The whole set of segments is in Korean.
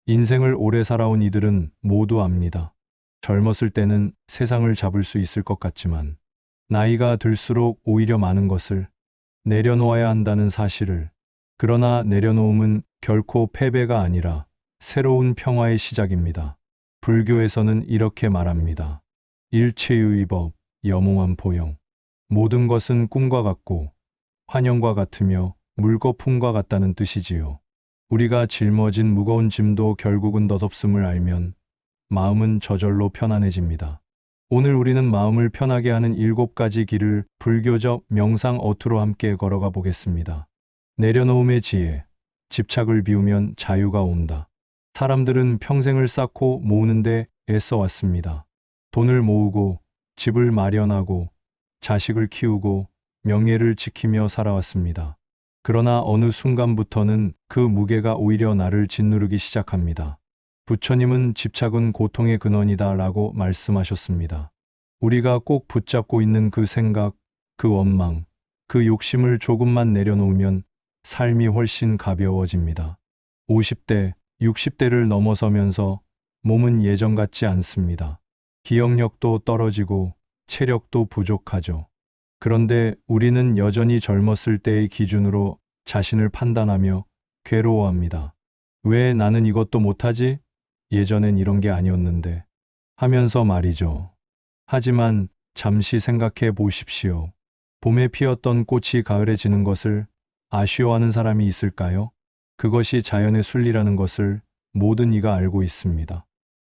인생을 오래 살아온 이들은 모두 압니다. 젊었을 때는 세상을 잡을 수 있을 것 같지만 나이가 들수록 오히려 많은 것을 내려놓아야 한다는 사실을. 그러나 내려놓음은 결코 패배가 아니라 새로운 평화의 시작입니다. 불교에서는 이렇게 말합니다. 일체유의법, 염용한 보영. 모든 것은 꿈과 같고 환영과 같으며 물거품과 같다는 뜻이지요. 우리가 짊어진 무거운 짐도 결국은 덧없음을 알면 마음은 저절로 편안해집니다. 오늘 우리는 마음을 편하게 하는 7가지 길을 불교적 명상 어투로 함께 걸어가 보겠습니다. 내려놓음의 지혜. 집착을 비우면 자유가 온다. 사람들은 평생을 쌓고 모으는데 애써 왔습니다. 돈을 모으고 집을 마련하고 자식을 키우고 명예를 지키며 살아왔습니다. 그러나 어느 순간부터는 그 무게가 오히려 나를 짓누르기 시작합니다. 부처님은 집착은 고통의 근원이다 라고 말씀하셨습니다. 우리가 꼭 붙잡고 있는 그 생각, 그 원망, 그 욕심을 조금만 내려놓으면 삶이 훨씬 가벼워집니다. 50대, 60대를 넘어서면서 몸은 예전 같지 않습니다. 기억력도 떨어지고 체력도 부족하죠. 그런데 우리는 여전히 젊었을 때의 기준으로 자신을 판단하며 괴로워합니다. 왜 나는 이것도 못하지? 예전엔 이런 게 아니었는데 하면서 말이죠. 하지만 잠시 생각해 보십시오. 봄에 피었던 꽃이 가을에 지는 것을 아쉬워하는 사람이 있을까요? 그것이 자연의 순리라는 것을 모든 이가 알고 있습니다.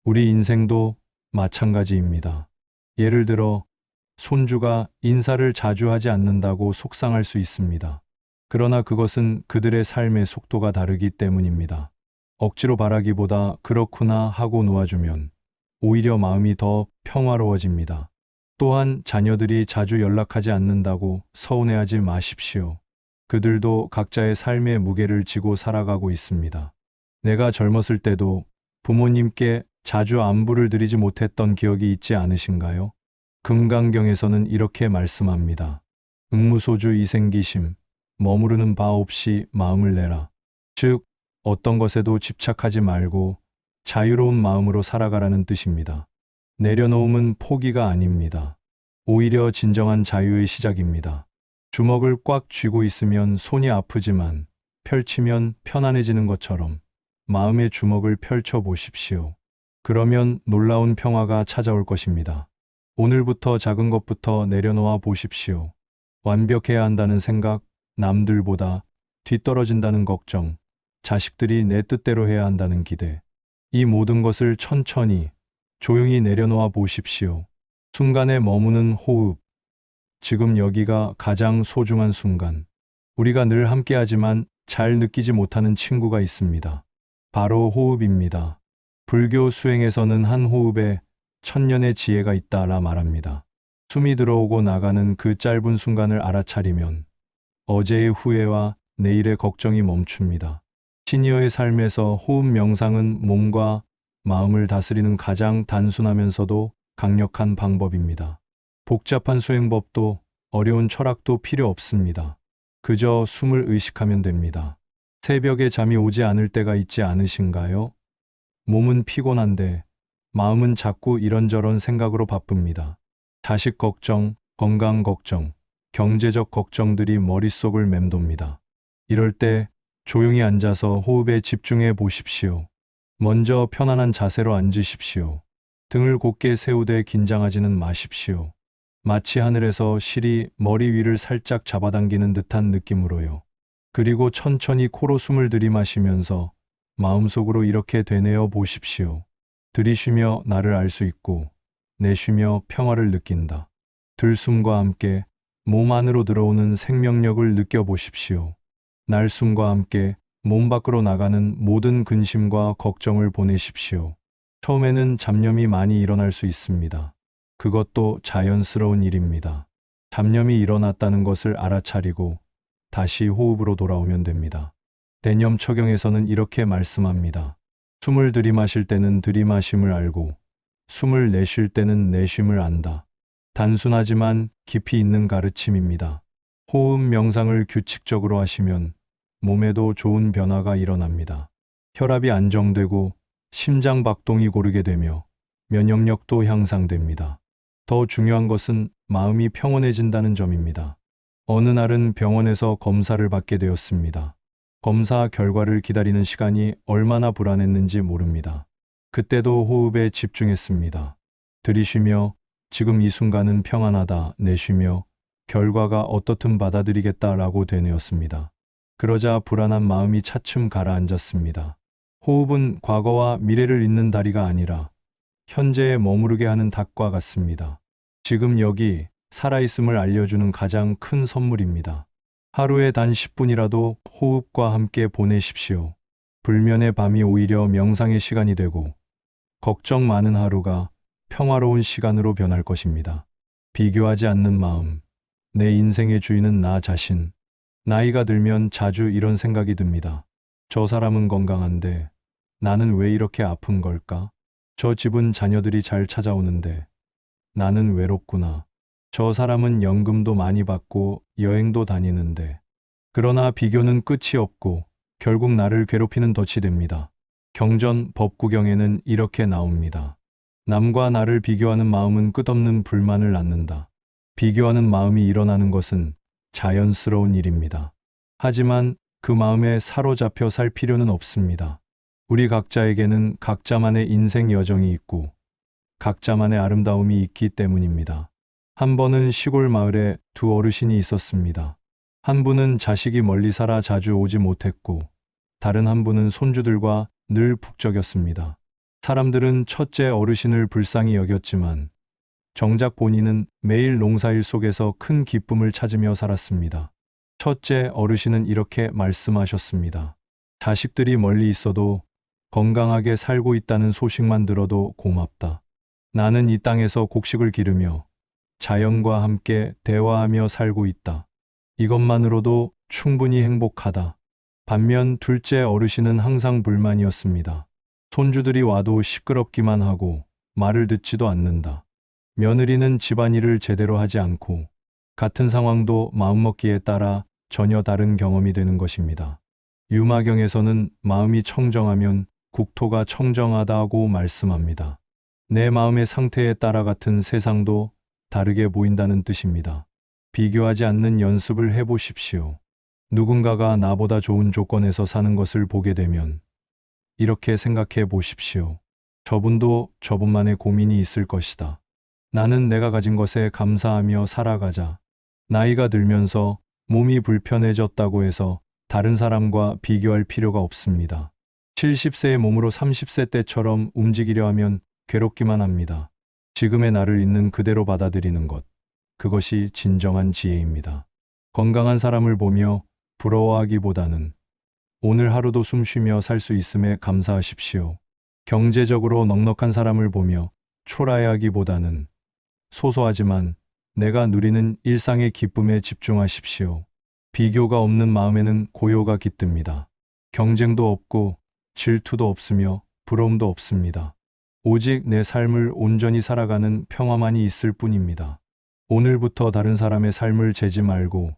우리 인생도 마찬가지입니다. 예를 들어 손주가 인사를 자주 하지 않는다고 속상할 수 있습니다. 그러나 그것은 그들의 삶의 속도가 다르기 때문입니다. 억지로 바라기보다 그렇구나 하고 놓아주면 오히려 마음이 더 평화로워집니다. 또한 자녀들이 자주 연락하지 않는다고 서운해하지 마십시오. 그들도 각자의 삶의 무게를 지고 살아가고 있습니다. 내가 젊었을 때도 부모님께 자주 안부를 드리지 못했던 기억이 있지 않으신가요? 금강경에서는 이렇게 말씀합니다. 응무소주 이생기심, 머무르는 바 없이 마음을 내라. 즉, 어떤 것에도 집착하지 말고 자유로운 마음으로 살아가라는 뜻입니다. 내려놓음은 포기가 아닙니다. 오히려 진정한 자유의 시작입니다. 주먹을 꽉 쥐고 있으면 손이 아프지만 펼치면 편안해지는 것처럼 마음의 주먹을 펼쳐 보십시오. 그러면 놀라운 평화가 찾아올 것입니다. 오늘부터 작은 것부터 내려놓아 보십시오. 완벽해야 한다는 생각, 남들보다 뒤떨어진다는 걱정, 자식들이 내 뜻대로 해야 한다는 기대. 이 모든 것을 천천히, 조용히 내려놓아 보십시오. 순간에 머무는 호흡. 지금 여기가 가장 소중한 순간. 우리가 늘 함께하지만 잘 느끼지 못하는 친구가 있습니다. 바로 호흡입니다. 불교 수행에서는 한 호흡에 천년의 지혜가 있다라 말합니다. 숨이 들어오고 나가는 그 짧은 순간을 알아차리면 어제의 후회와 내일의 걱정이 멈춥니다. 시니어의 삶에서 호흡 명상은 몸과 마음을 다스리는 가장 단순하면서도 강력한 방법입니다. 복잡한 수행법도 어려운 철학도 필요 없습니다. 그저 숨을 의식하면 됩니다. 새벽에 잠이 오지 않을 때가 있지 않으신가요? 몸은 피곤한데 마음은 자꾸 이런저런 생각으로 바쁩니다. 자식 걱정, 건강 걱정, 경제적 걱정들이 머릿속을 맴돕니다. 이럴 때 조용히 앉아서 호흡에 집중해 보십시오. 먼저 편안한 자세로 앉으십시오. 등을 곧게 세우되 긴장하지는 마십시오. 마치 하늘에서 실이 머리 위를 살짝 잡아당기는 듯한 느낌으로요. 그리고 천천히 코로 숨을 들이마시면서 마음속으로 이렇게 되뇌어 보십시오. 들이쉬며 나를 알 수 있고 내쉬며 평화를 느낀다. 들숨과 함께 몸 안으로 들어오는 생명력을 느껴보십시오. 날숨과 함께 몸 밖으로 나가는 모든 근심과 걱정을 보내십시오. 처음에는 잡념이 많이 일어날 수 있습니다. 그것도 자연스러운 일입니다. 잡념이 일어났다는 것을 알아차리고 다시 호흡으로 돌아오면 됩니다. 대념처경에서는 이렇게 말씀합니다. 숨을 들이마실 때는 들이마심을 알고 숨을 내쉴 때는 내쉼을 안다. 단순하지만 깊이 있는 가르침입니다. 호흡 명상을 규칙적으로 하시면 몸에도 좋은 변화가 일어납니다. 혈압이 안정되고 심장 박동이 고르게 되며 면역력도 향상됩니다. 더 중요한 것은 마음이 평온해진다는 점입니다. 어느 날은 병원에서 검사를 받게 되었습니다. 검사 결과를 기다리는 시간이 얼마나 불안했는지 모릅니다. 그때도 호흡에 집중했습니다. 들이쉬며 지금 이 순간은 평안하다 내쉬며 결과가 어떻든 받아들이겠다라고 되뇌었습니다. 그러자 불안한 마음이 차츰 가라앉았습니다. 호흡은 과거와 미래를 잇는 다리가 아니라 현재에 머무르게 하는 닭과 같습니다. 지금 여기 살아있음을 알려주는 가장 큰 선물입니다. 하루에 단 10분이라도 호흡과 함께 보내십시오. 불면의 밤이 오히려 명상의 시간이 되고 걱정 많은 하루가 평화로운 시간으로 변할 것입니다. 비교하지 않는 마음, 내 인생의 주인은 나 자신. 나이가 들면 자주 이런 생각이 듭니다. 저 사람은 건강한데 나는 왜 이렇게 아픈 걸까? 저 집은 자녀들이 잘 찾아오는데 나는 외롭구나. 저 사람은 연금도 많이 받고 여행도 다니는데. 그러나 비교는 끝이 없고 결국 나를 괴롭히는 덫이 됩니다. 경전 법구경에는 이렇게 나옵니다. 남과 나를 비교하는 마음은 끝없는 불만을 낳는다. 비교하는 마음이 일어나는 것은 자연스러운 일입니다. 하지만 그 마음에 사로잡혀 살 필요는 없습니다. 우리 각자에게는 각자만의 인생 여정이 있고 각자만의 아름다움이 있기 때문입니다. 한 번은 시골 마을에 두 어르신이 있었습니다. 한 분은 자식이 멀리 살아 자주 오지 못했고 다른 한 분은 손주들과 늘 북적였습니다. 사람들은 첫째 어르신을 불쌍히 여겼지만 정작 본인은 매일 농사일 속에서 큰 기쁨을 찾으며 살았습니다. 첫째 어르신은 이렇게 말씀하셨습니다. 자식들이 멀리 있어도 건강하게 살고 있다는 소식만 들어도 고맙다. 나는 이 땅에서 곡식을 기르며 자연과 함께 대화하며 살고 있다. 이것만으로도 충분히 행복하다. 반면 둘째 어르신은 항상 불만이었습니다. 손주들이 와도 시끄럽기만 하고 말을 듣지도 않는다. 며느리는 집안일을 제대로 하지 않고 같은 상황도 마음먹기에 따라 전혀 다른 경험이 되는 것입니다. 유마경에서는 마음이 청정하면 국토가 청정하다고 말씀합니다. 내 마음의 상태에 따라 같은 세상도 다르게 보인다는 뜻입니다. 비교하지 않는 연습을 해보십시오. 누군가가 나보다 좋은 조건에서 사는 것을 보게 되면 이렇게 생각해 보십시오. 저분도 저분만의 고민이 있을 것이다. 나는 내가 가진 것에 감사하며 살아가자. 나이가 들면서 몸이 불편해졌다고 해서 다른 사람과 비교할 필요가 없습니다. 70세의 몸으로 30세 때처럼 움직이려 하면 괴롭기만 합니다. 지금의 나를 있는 그대로 받아들이는 것, 그것이 진정한 지혜입니다. 건강한 사람을 보며 부러워하기보다는 오늘 하루도 숨 쉬며 살 수 있음에 감사하십시오. 경제적으로 넉넉한 사람을 보며 초라해하기보다는 소소하지만 내가 누리는 일상의 기쁨에 집중하십시오. 비교가 없는 마음에는 고요가 깃듭니다. 경쟁도 없고 질투도 없으며 부러움도 없습니다. 오직 내 삶을 온전히 살아가는 평화만이 있을 뿐입니다. 오늘부터 다른 사람의 삶을 재지 말고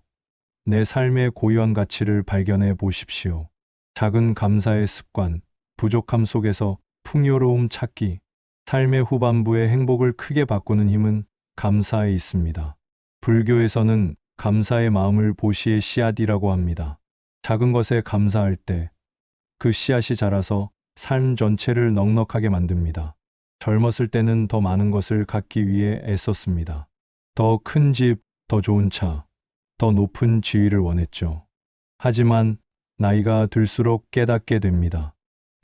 내 삶의 고유한 가치를 발견해 보십시오. 작은 감사의 습관, 부족함 속에서 풍요로움 찾기, 삶의 후반부의 행복을 크게 바꾸는 힘은 감사에 있습니다. 불교에서는 감사의 마음을 보시의 씨앗이라고 합니다. 작은 것에 감사할 때 그 씨앗이 자라서 삶 전체를 넉넉하게 만듭니다. 젊었을 때는 더 많은 것을 갖기 위해 애썼습니다. 더 큰 집, 더 좋은 차, 더 높은 지위를 원했죠. 하지만 나이가 들수록 깨닫게 됩니다.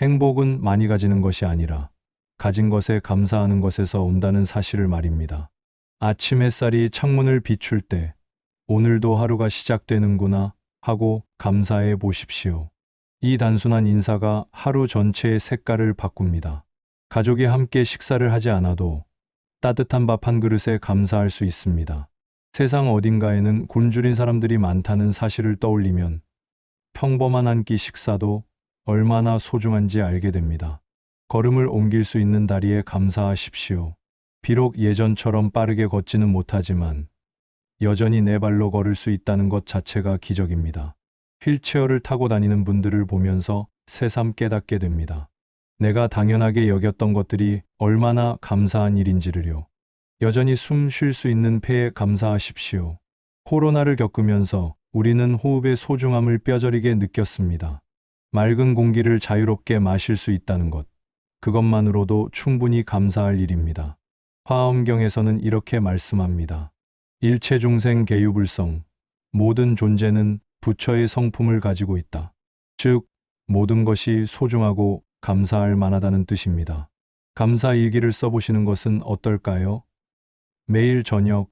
행복은 많이 가지는 것이 아니라 가진 것에 감사하는 것에서 온다는 사실을 말입니다. 아침 햇살이 창문을 비출 때 오늘도 하루가 시작되는구나 하고 감사해 보십시오. 이 단순한 인사가 하루 전체의 색깔을 바꿉니다. 가족이 함께 식사를 하지 않아도 따뜻한 밥 한 그릇에 감사할 수 있습니다. 세상 어딘가에는 굶주린 사람들이 많다는 사실을 떠올리면 평범한 한 끼 식사도 얼마나 소중한지 알게 됩니다. 걸음을 옮길 수 있는 다리에 감사하십시오. 비록 예전처럼 빠르게 걷지는 못하지만 여전히 네 발로 걸을 수 있다는 것 자체가 기적입니다. 휠체어를 타고 다니는 분들을 보면서 새삼 깨닫게 됩니다. 내가 당연하게 여겼던 것들이 얼마나 감사한 일인지를요. 여전히 숨 쉴 수 있는 폐에 감사하십시오. 코로나를 겪으면서 우리는 호흡의 소중함을 뼈저리게 느꼈습니다. 맑은 공기를 자유롭게 마실 수 있다는 것. 그것만으로도 충분히 감사할 일입니다. 화엄경에서는 이렇게 말씀합니다. 일체중생 계유불성. 모든 존재는 부처의 성품을 가지고 있다. 즉, 모든 것이 소중하고 감사할 만하다는 뜻입니다. 감사 일기를 써보시는 것은 어떨까요? 매일 저녁,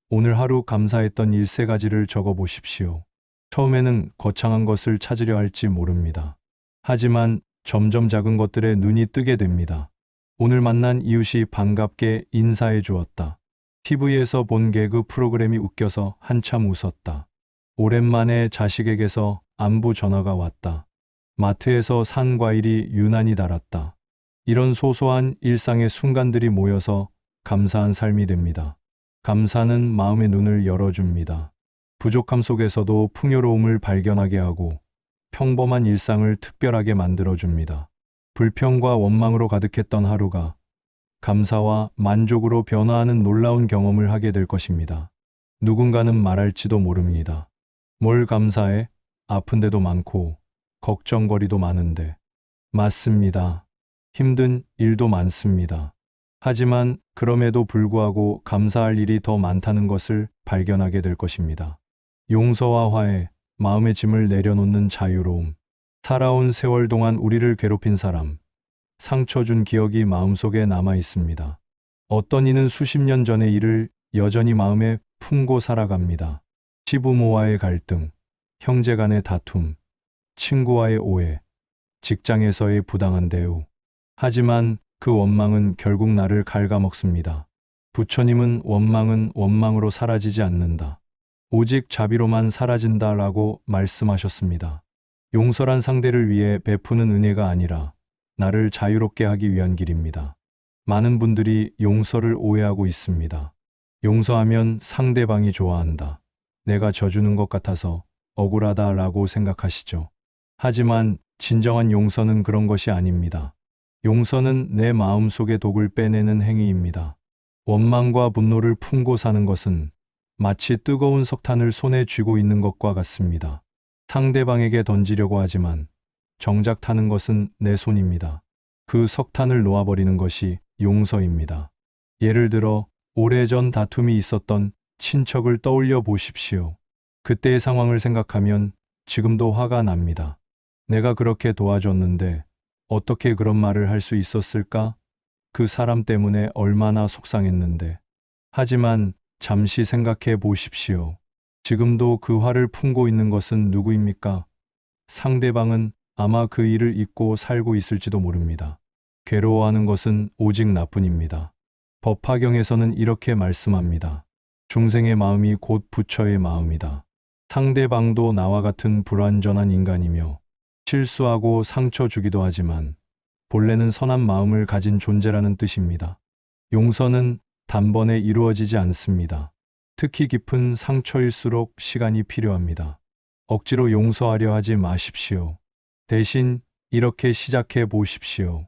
오늘 하루 감사했던 일 3가지를 적어 보십시오. 처음에는 거창한 것을 찾으려 할지 모릅니다. 하지만 점점 작은 것들에 눈이 뜨게 됩니다. 오늘 만난 이웃이 반갑게 인사해 주었다. TV에서 본 개그 프로그램이 웃겨서 한참 웃었다. 오랜만에 자식에게서 안부 전화가 왔다. 마트에서 산 과일이 유난히 달았다. 이런 소소한 일상의 순간들이 모여서 감사한 삶이 됩니다. 감사는 마음의 눈을 열어줍니다. 부족함 속에서도 풍요로움을 발견하게 하고 평범한 일상을 특별하게 만들어줍니다. 불평과 원망으로 가득했던 하루가 감사와 만족으로 변화하는 놀라운 경험을 하게 될 것입니다. 누군가는 말할지도 모릅니다. 뭘 감사해? 아픈데도 많고 걱정거리도 많은데. 맞습니다. 힘든 일도 많습니다. 하지만 그럼에도 불구하고 감사할 일이 더 많다는 것을 발견하게 될 것입니다. 용서와 화해, 마음의 짐을 내려놓는 자유로움. 살아온 세월 동안 우리를 괴롭힌 사람, 상처 준 기억이 마음속에 남아 있습니다. 어떤 이는 수십 년 전의 일을 여전히 마음에 품고 살아갑니다. 시부모와의 갈등, 형제 간의 다툼, 친구와의 오해, 직장에서의 부당한 대우. 하지만 그 원망은 결국 나를 갉아먹습니다. 부처님은 원망은 원망으로 사라지지 않는다. 오직 자비로만 사라진다라고 말씀하셨습니다. 용서란 상대를 위해 베푸는 은혜가 아니라 나를 자유롭게 하기 위한 길입니다. 많은 분들이 용서를 오해하고 있습니다. 용서하면 상대방이 좋아한다. 내가 져주는 것 같아서 억울하다라고 생각하시죠. 하지만 진정한 용서는 그런 것이 아닙니다. 용서는 내 마음속의 독을 빼내는 행위입니다. 원망과 분노를 품고 사는 것은 마치 뜨거운 석탄을 손에 쥐고 있는 것과 같습니다. 상대방에게 던지려고 하지만 정작 타는 것은 내 손입니다. 그 석탄을 놓아버리는 것이 용서입니다. 예를 들어 오래전 다툼이 있었던 친척을 떠올려 보십시오. 그때의 상황을 생각하면 지금도 화가 납니다. 내가 그렇게 도와줬는데 어떻게 그런 말을 할 수 있었을까? 그 사람 때문에 얼마나 속상했는데. 하지만 잠시 생각해 보십시오. 지금도 그 화를 품고 있는 것은 누구입니까? 상대방은 아마 그 일을 잊고 살고 있을지도 모릅니다. 괴로워하는 것은 오직 나뿐입니다. 법화경에서는 이렇게 말씀합니다. 중생의 마음이 곧 부처의 마음이다. 상대방도 나와 같은 불완전한 인간이며 실수하고 상처 주기도 하지만 본래는 선한 마음을 가진 존재라는 뜻입니다. 용서는 단번에 이루어지지 않습니다. 특히 깊은 상처일수록 시간이 필요합니다. 억지로 용서하려 하지 마십시오. 대신 이렇게 시작해 보십시오.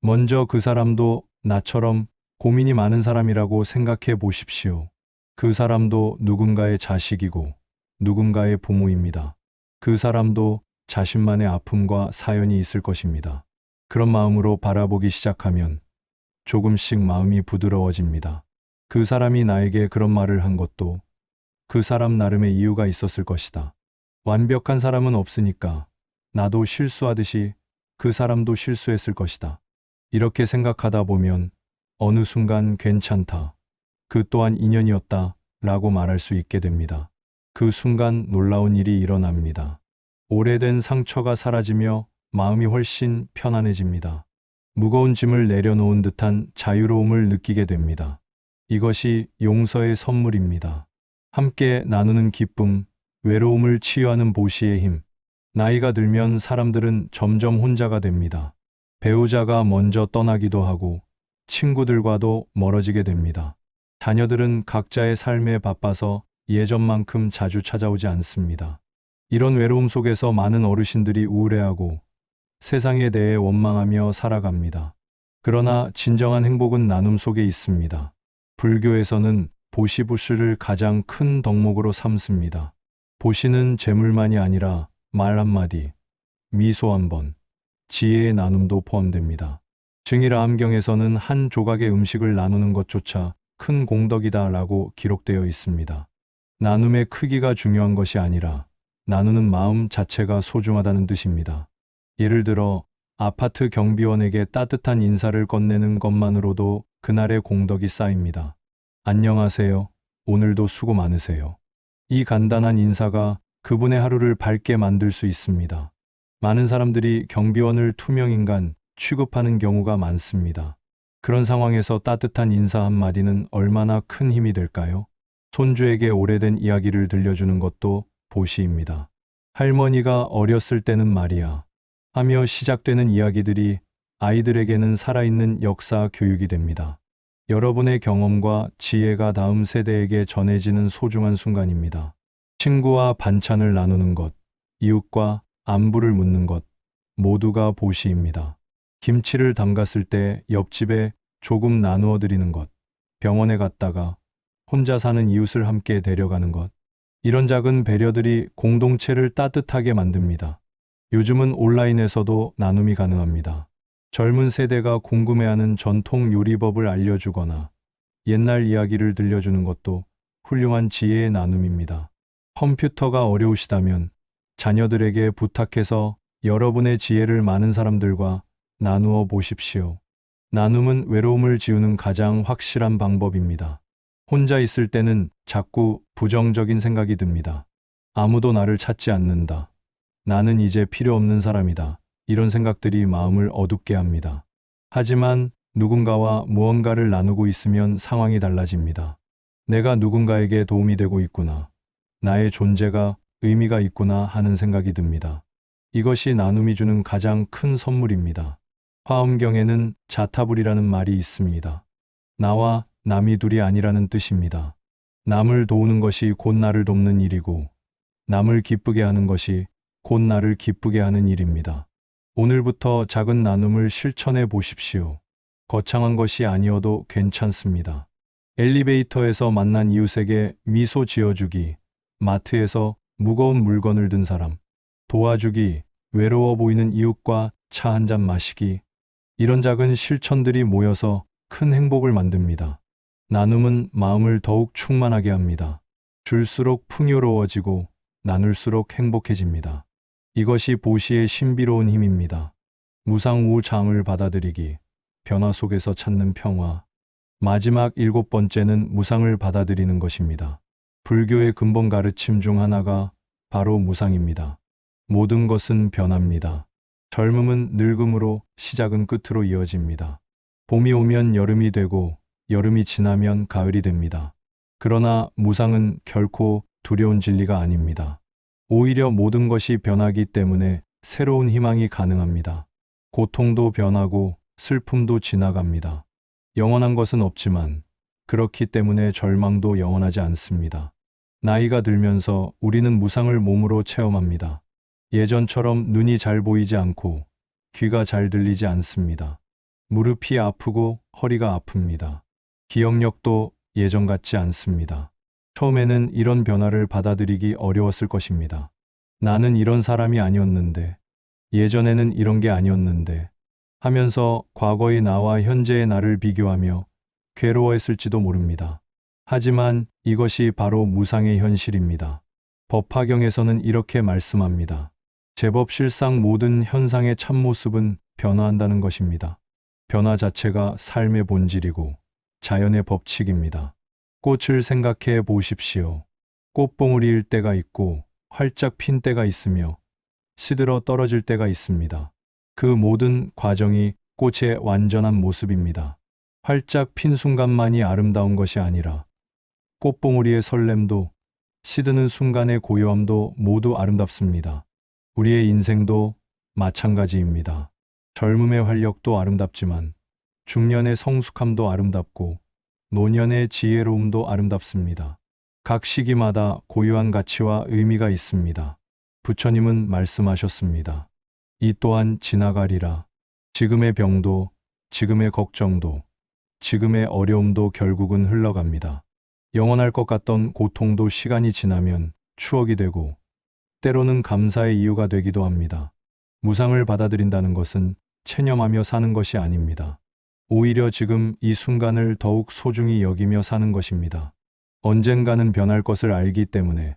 먼저 그 사람도 나처럼 고민이 많은 사람이라고 생각해 보십시오. 그 사람도 누군가의 자식이고 누군가의 부모입니다. 그 사람도 자신만의 아픔과 사연이 있을 것입니다. 그런 마음으로 바라보기 시작하면 조금씩 마음이 부드러워집니다. 그 사람이 나에게 그런 말을 한 것도 그 사람 나름의 이유가 있었을 것이다. 완벽한 사람은 없으니까 나도 실수하듯이 그 사람도 실수했을 것이다. 이렇게 생각하다 보면 어느 순간 괜찮다. 그 또한 인연이었다. 라고 말할 수 있게 됩니다. 그 순간 놀라운 일이 일어납니다. 오래된 상처가 사라지며 마음이 훨씬 편안해집니다. 무거운 짐을 내려놓은 듯한 자유로움을 느끼게 됩니다. 이것이 용서의 선물입니다. 함께 나누는 기쁨, 외로움을 치유하는 보시의 힘. 나이가 들면 사람들은 점점 혼자가 됩니다. 배우자가 먼저 떠나기도 하고 친구들과도 멀어지게 됩니다. 자녀들은 각자의 삶에 바빠서 예전만큼 자주 찾아오지 않습니다. 이런 외로움 속에서 많은 어르신들이 우울해하고 세상에 대해 원망하며 살아갑니다. 그러나 진정한 행복은 나눔 속에 있습니다. 불교에서는 보시부스를 가장 큰 덕목으로 삼습니다. 보시는 재물만이 아니라 말 한마디, 미소 한 번, 지혜의 나눔도 포함됩니다. 증일아함경에서는 한 조각의 음식을 나누는 것조차 큰 공덕이다라고 기록되어 있습니다. 나눔의 크기가 중요한 것이 아니라 나누는 마음 자체가 소중하다는 뜻입니다. 예를 들어 아파트 경비원에게 따뜻한 인사를 건네는 것만으로도 그날의 공덕이 쌓입니다. 안녕하세요. 오늘도 수고 많으세요. 이 간단한 인사가 그분의 하루를 밝게 만들 수 있습니다. 많은 사람들이 경비원을 투명인간 취급하는 경우가 많습니다. 그런 상황에서 따뜻한 인사 한마디는 얼마나 큰 힘이 될까요? 손주에게 오래된 이야기를 들려주는 것도 보시입니다. 할머니가 어렸을 때는 말이야 하며 시작되는 이야기들이 아이들에게는 살아있는 역사 교육이 됩니다. 여러분의 경험과 지혜가 다음 세대에게 전해지는 소중한 순간입니다. 친구와 반찬을 나누는 것, 이웃과 안부를 묻는 것, 모두가 보시입니다. 김치를 담갔을 때 옆집에 조금 나누어 드리는 것, 병원에 갔다가 혼자 사는 이웃을 함께 데려가는 것, 이런 작은 배려들이 공동체를 따뜻하게 만듭니다. 요즘은 온라인에서도 나눔이 가능합니다. 젊은 세대가 궁금해하는 전통 요리법을 알려주거나 옛날 이야기를 들려주는 것도 훌륭한 지혜의 나눔입니다. 컴퓨터가 어려우시다면 자녀들에게 부탁해서 여러분의 지혜를 많은 사람들과 나누어 보십시오. 나눔은 외로움을 지우는 가장 확실한 방법입니다. 혼자 있을 때는 자꾸 부정적인 생각이 듭니다. 아무도 나를 찾지 않는다. 나는 이제 필요 없는 사람이다. 이런 생각들이 마음을 어둡게 합니다. 하지만 누군가와 무언가를 나누고 있으면 상황이 달라집니다. 내가 누군가에게 도움이 되고 있구나. 나의 존재가 의미가 있구나 하는 생각이 듭니다. 이것이 나눔이 주는 가장 큰 선물입니다. 화엄경에는 자타불이라는 말이 있습니다. 나와 남이 둘이 아니라는 뜻입니다. 남을 도우는 것이 곧 나를 돕는 일이고 남을 기쁘게 하는 것이 곧 나를 기쁘게 하는 일입니다. 오늘부터 작은 나눔을 실천해 보십시오. 거창한 것이 아니어도 괜찮습니다. 엘리베이터에서 만난 이웃에게 미소 지어주기, 마트에서 무거운 물건을 든 사람, 도와주기, 외로워 보이는 이웃과 차 한 잔 마시기, 이런 작은 실천들이 모여서 큰 행복을 만듭니다. 나눔은 마음을 더욱 충만하게 합니다. 줄수록 풍요로워지고 나눌수록 행복해집니다. 이것이 보시의 신비로운 힘입니다. 무상우장을 받아들이기, 변화 속에서 찾는 평화. 마지막 7번째는 무상을 받아들이는 것입니다. 불교의 근본 가르침 중 하나가 바로 무상입니다. 모든 것은 변합니다. 젊음은 늙음으로, 시작은 끝으로 이어집니다. 봄이 오면 여름이 되고 여름이 지나면 가을이 됩니다. 그러나 무상은 결코 두려운 진리가 아닙니다. 오히려 모든 것이 변하기 때문에 새로운 희망이 가능합니다. 고통도 변하고 슬픔도 지나갑니다. 영원한 것은 없지만 그렇기 때문에 절망도 영원하지 않습니다. 나이가 들면서 우리는 무상을 몸으로 체험합니다. 예전처럼 눈이 잘 보이지 않고 귀가 잘 들리지 않습니다. 무릎이 아프고 허리가 아픕니다. 기억력도 예전 같지 않습니다. 처음에는 이런 변화를 받아들이기 어려웠을 것입니다. 나는 이런 사람이 아니었는데, 예전에는 이런 게 아니었는데 하면서 과거의 나와 현재의 나를 비교하며 괴로워했을지도 모릅니다. 하지만 이것이 바로 무상의 현실입니다. 법화경에서는 이렇게 말씀합니다. 제법 실상 모든 현상의 참모습은 변화한다는 것입니다. 변화 자체가 삶의 본질이고 자연의 법칙입니다. 꽃을 생각해 보십시오. 꽃봉오리일 때가 있고 활짝 핀 때가 있으며 시들어 떨어질 때가 있습니다. 그 모든 과정이 꽃의 완전한 모습입니다. 활짝 핀 순간만이 아름다운 것이 아니라 꽃봉오리의 설렘도 시드는 순간의 고요함도 모두 아름답습니다. 우리의 인생도 마찬가지입니다. 젊음의 활력도 아름답지만 중년의 성숙함도 아름답고 노년의 지혜로움도 아름답습니다. 각 시기마다 고유한 가치와 의미가 있습니다. 부처님은 말씀하셨습니다. 이 또한 지나가리라. 지금의 병도, 지금의 걱정도, 지금의 어려움도 결국은 흘러갑니다. 영원할 것 같던 고통도 시간이 지나면 추억이 되고 때로는 감사의 이유가 되기도 합니다. 무상을 받아들인다는 것은 체념하며 사는 것이 아닙니다. 오히려 지금 이 순간을 더욱 소중히 여기며 사는 것입니다. 언젠가는 변할 것을 알기 때문에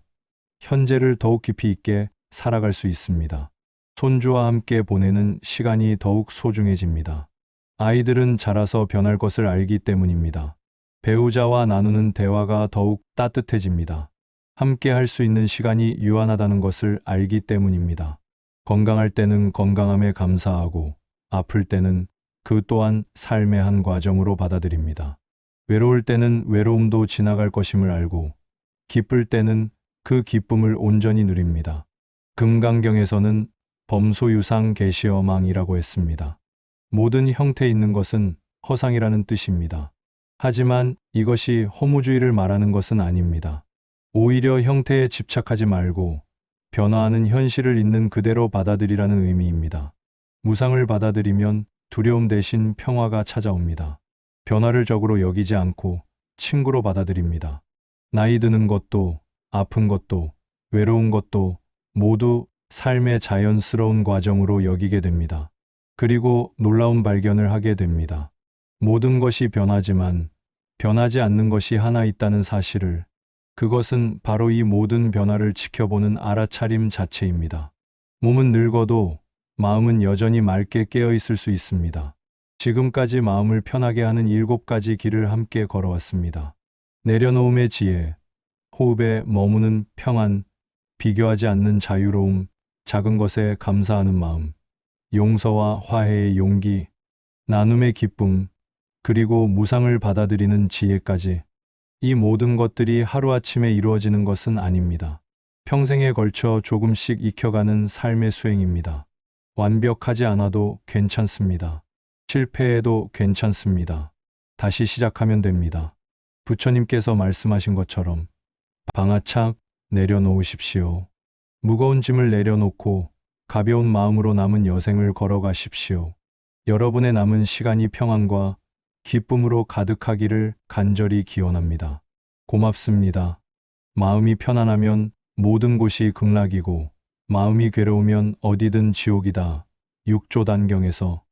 현재를 더욱 깊이 있게 살아갈 수 있습니다. 손주와 함께 보내는 시간이 더욱 소중해집니다. 아이들은 자라서 변할 것을 알기 때문입니다. 배우자와 나누는 대화가 더욱 따뜻해집니다. 함께 할 수 있는 시간이 유한하다는 것을 알기 때문입니다. 건강할 때는 건강함에 감사하고 아플 때는 그 또한 삶의 한 과정으로 받아들입니다. 외로울 때는 외로움도 지나갈 것임을 알고 기쁠 때는 그 기쁨을 온전히 누립니다. 금강경에서는 범소유상 계시어망이라고 했습니다. 모든 형태 있는 것은 허상이라는 뜻입니다. 하지만 이것이 허무주의를 말하는 것은 아닙니다. 오히려 형태에 집착하지 말고 변화하는 현실을 있는 그대로 받아들이라는 의미입니다. 무상을 받아들이면 두려움 대신 평화가 찾아옵니다. 변화를 적으로 여기지 않고 친구로 받아들입니다. 나이 드는 것도, 아픈 것도, 외로운 것도 모두 삶의 자연스러운 과정으로 여기게 됩니다. 그리고 놀라운 발견을 하게 됩니다. 모든 것이 변하지만 변하지 않는 것이 하나 있다는 사실을, 그것은 바로 이 모든 변화를 지켜보는 알아차림 자체입니다. 몸은 늙어도 마음은 여전히 맑게 깨어 있을 수 있습니다. 지금까지 마음을 편하게 하는 7가지 길을 함께 걸어왔습니다. 내려놓음의 지혜, 호흡에 머무는 평안, 비교하지 않는 자유로움, 작은 것에 감사하는 마음, 용서와 화해의 용기, 나눔의 기쁨, 그리고 무상을 받아들이는 지혜까지. 이 모든 것들이 하루아침에 이루어지는 것은 아닙니다. 평생에 걸쳐 조금씩 익혀가는 삶의 수행입니다. 완벽하지 않아도 괜찮습니다. 실패해도 괜찮습니다. 다시 시작하면 됩니다. 부처님께서 말씀하신 것처럼 방아착 내려놓으십시오. 무거운 짐을 내려놓고 가벼운 마음으로 남은 여생을 걸어가십시오. 여러분의 남은 시간이 평안과 기쁨으로 가득하기를 간절히 기원합니다. 고맙습니다. 마음이 편안하면 모든 곳이 극락이고 마음이 괴로우면 어디든 지옥이다. 6조 단경에서